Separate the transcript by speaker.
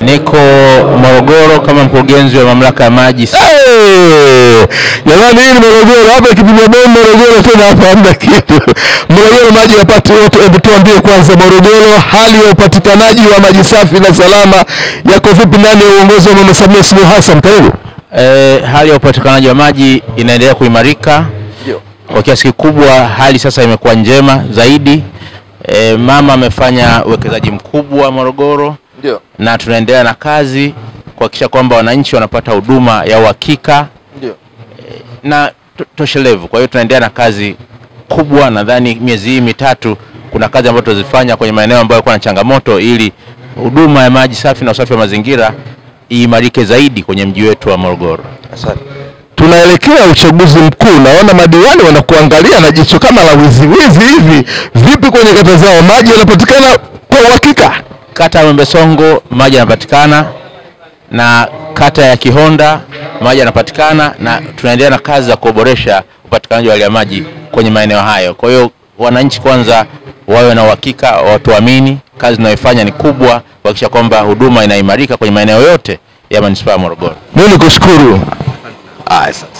Speaker 1: Niko Morogoro kama mkurugenzi wa mamlaka ya maji.
Speaker 2: Jamani, hii ni Morogoro, hapa kipindi bomba Morogoro tena hapa hamna kitu. Morogoro maji yapati wote. Hebu tuambie kwanza, Morogoro hali ya upatikanaji wa maji safi na salama yako vipi ndani ya uongozi wa Mama Samia Suluhu Hassan? Karibu.
Speaker 1: Hali ya upatikanaji wa maji inaendelea kuimarika.
Speaker 2: Ndio.
Speaker 1: Kwa kiasi kikubwa hali sasa imekuwa njema zaidi. Mama amefanya uwekezaji mkubwa Morogoro.
Speaker 2: Ndio.
Speaker 1: Na tunaendelea na kazi kuhakikisha kwamba wananchi wanapata huduma ya uhakika.
Speaker 2: Ndio.
Speaker 1: Na toshelevu. Kwa hiyo tunaendelea na kazi kubwa. Nadhani miezi hii mitatu kuna kazi ambazo tutazifanya kwenye maeneo ambayo kuna changamoto ili huduma ya maji safi na usafi wa mazingira iimarike zaidi kwenye mji wetu wa Morogoro.
Speaker 2: Asante. Tunaelekea uchaguzi mkuu, naona madiwani wanakuangalia na jicho kama la wizi hivi. Vipi kwenye kata zao, maji yanapatikana kwa uhakika?
Speaker 1: Kata ya Mwembesongo maji yanapatikana, na kata ya Kihonda maji yanapatikana, na tunaendelea na kazi za kuboresha upatikanaji wa hali ya maji kwenye maeneo hayo. Kwa hiyo wananchi kwanza wawe na uhakika, watuamini kazi tunayofanya ni kubwa kuhakikisha kwamba huduma inaimarika kwenye maeneo yote ya manispaa ya Morogoro.
Speaker 2: Mimi nikushukuru. Asante.